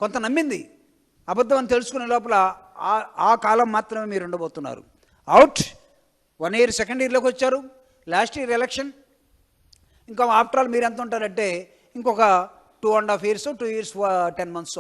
కొంత నమ్మింది. అబద్ధం అని తెలుసుకునే లోపల ఆ కాలం మాత్రమే మీరు ఉండబోతున్నారు. అవుట్. 1 year సెకండ్ ఇయర్లోకి వచ్చారు. Last year election. ఇంకా ఆఫ్టర్ ఆల్ మీరు ఎంత ఉంటారంటే ఇంకొక 2.5 years, 2 years 10 months.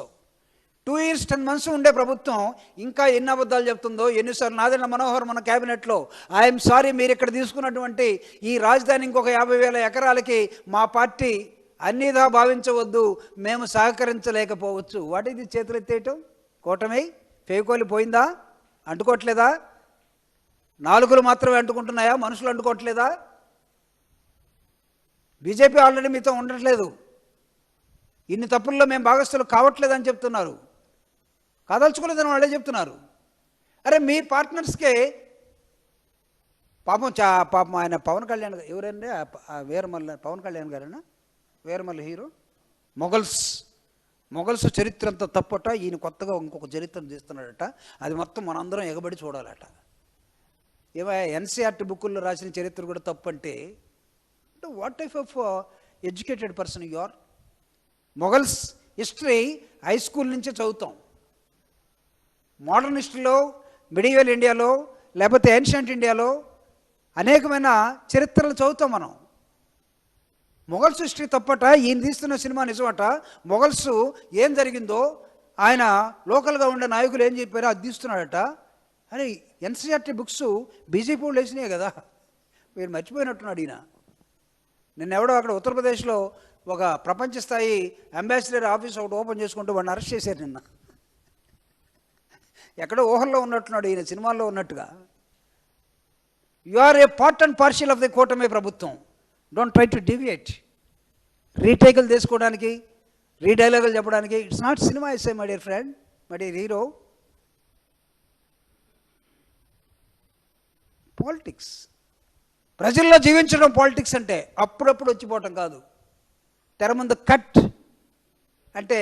2 years 10 months ఉండే ప్రభుత్వం ఇంకా ఎన్ని అబద్ధాలు చెప్తుందో, ఎన్నిసార్లు. నాదెండ్ల మనోహర్ మన క్యాబినెట్లో ఐఎమ్ సారీ, మీరు ఇక్కడ తీసుకున్నటువంటి ఈ రాజధాని ఇంకొక 50,000 ఎకరాలకి మా పార్టీ అన్నిదా భావించవద్దు, మేము సహకరించలేకపోవచ్చు. వాటిది చేతులు ఎత్తేయటం. కూటమి ఫేకోలి పోయిందా? అంటుకోవట్లేదా? నాలుగులు మాత్రమే అంటుకుంటున్నాయా? మనుషులు అంటుకోవట్లేదా? బీజేపీ ఆల్రెడీ మీతో ఉండట్లేదు. ఇన్ని తప్పుల్లో మేము భాగస్థులు కావట్లేదని చెప్తున్నారు. కాదలుచుకోలేదని వాళ్ళే చెప్తున్నారు. అరే మీ పార్ట్నర్స్కే పాపం ఆయన పవన్ కళ్యాణ్ గారు ఎవరండి? వీరమల్లి పవన్ కళ్యాణ్ గారేనా? వీరమల్లి హీరో. మొఘల్స్ చరిత్ర అంతా తప్పట. ఈయన కొత్తగా ఇంకొక చరిత్రను తీస్తున్నాడట. అది మొత్తం మనందరం ఎగబడి చూడాలట. ఎన్సీఆర్టీ బుక్కుల్లో రాసిన చరిత్ర కూడా తప్పంటే what type of educated person you are? Mughals history high school నుంచే చదువుతాం. మోడర్న్ హిస్టరీలో, మిడివల్ ఇండియాలో, లేకపోతే ఏన్షియంట్ ఇండియాలో అనేకమైన చరిత్రలు చదువుతాం మనం. మొఘల్స్ హిస్టరీ తప్పట. ఈయన తీస్తున్న సినిమా నిజమట. మొఘల్స్ ఏం జరిగిందో, ఆయన లోకల్గా ఉండే నాయకులు ఏం చెప్పారో అది తీస్తున్నాడట. అని ఎన్సీఆర్టీ బుక్స్ బీజేపీ వాళ్ళు వేసినాయి కదా. మీరు మర్చిపోయినట్టున్నాడు ఈయన. నిన్నెవడో అక్కడ ఉత్తరప్రదేశ్లో ఒక ప్రపంచ స్థాయి అంబాసిడర్ ఆఫీస్ ఒకటి ఓపెన్ చేసుకుంటూ వాడిని అరెస్ట్ చేశారు నిన్న. ఎక్కడో ఊహల్లో ఉన్నట్టున్నాడు ఈయన, సినిమాల్లో ఉన్నట్టుగా. You are a part and partial of the కూటమి ప్రభుత్వం. Don't try to deviate. రీటేకులు తీసుకోవడానికి, రీడైలాగులు చెప్పడానికి. It's not cinema SI my dear friend, my dear hero. Politics, ప్రజల్లో జీవించడం పాలిటిక్స్ అంటే. అప్పుడప్పుడు వచ్చిపోవటం కాదు. తెర ముందు కట్ అంటే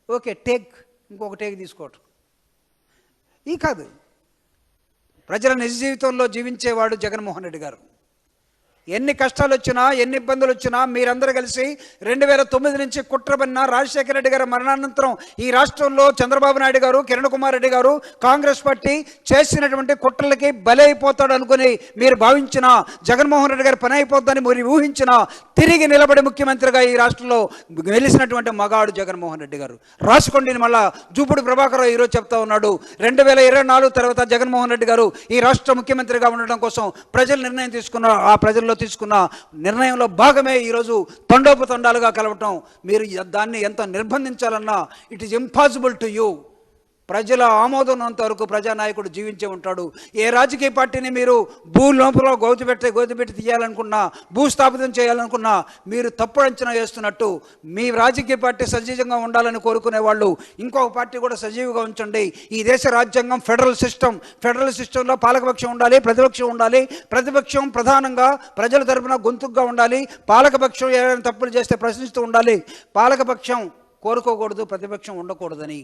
ఓకే టేక్, ఇంకొక టేక్ తీసుకోవటం ఈ కాదు. ప్రజల నిజ జీవితంలో జీవించేవాడు జగన్మోహన్ రెడ్డి గారు. ఎన్ని కష్టాలు వచ్చినా, ఎన్ని ఇబ్బందులు వచ్చినా మీరందరూ కలిసి 2009 నుంచి కుట్రబడిన రాజశేఖర రెడ్డి గారి మరణానంతరం ఈ రాష్ట్రంలో చంద్రబాబు నాయుడు గారు, కిరణ్ కుమార్ రెడ్డి గారు, కాంగ్రెస్ పార్టీ చేసినటువంటి కుట్రలకి బలైపోతాడు అనుకుని మీరు భావించిన జగన్మోహన్ రెడ్డి గారి పని అయిపోద్దని మీరు ఊహించిన, తిరిగి నిలబడి ముఖ్యమంత్రిగా ఈ రాష్ట్రంలో గెలిచినటువంటి మగాడు జగన్మోహన్ రెడ్డి గారు. రాసుకోండి. మళ్ళా జూపుడు ప్రభాకర్ ఈరోజు చెప్తా ఉన్నాడు, 2024 తర్వాత జగన్మోహన్ రెడ్డి గారు ఈ రాష్ట్ర ముఖ్యమంత్రిగా ఉండడం కోసం ప్రజలు నిర్ణయం తీసుకున్నారు. ఆ ప్రజల్లో తీసుకున్న నిర్ణయంలో భాగమే ఈరోజు తండోపతండాలుగా కలవటం. మీరు దాన్ని ఎంత నిర్బంధించాలన్నా it is impossible to you. ప్రజల ఆమోదం ఉన్నంత వరకు ప్రజానాయకుడు జీవించే ఉంటాడు. ఏ రాజకీయ పార్టీని మీరు లోపల గోతిపెట్టి తీయాలనుకున్నా, భూస్థాపితం చేయాలనుకున్నా మీరు తప్పుడు అంచనా వేస్తున్నట్టు. మీ రాజకీయ పార్టీ సజీవంగా ఉండాలని కోరుకునే వాళ్ళు ఇంకొక పార్టీ కూడా సజీవంగా ఉంచండి. ఈ దేశ రాజ్యాంగం ఫెడరల్ సిస్టంలో పాలకపక్షం ఉండాలి, ప్రతిపక్షం ఉండాలి. ప్రతిపక్షం ప్రధానంగా ప్రజల తరపున గొంతుగా ఉండాలి. పాలకపక్షం ఏదైనా తప్పులు చేస్తే ప్రశ్నిస్తూ ఉండాలి. పాలకపక్షం కోరుకోకూడదు, ప్రతిపక్షం ఉండకూడదని.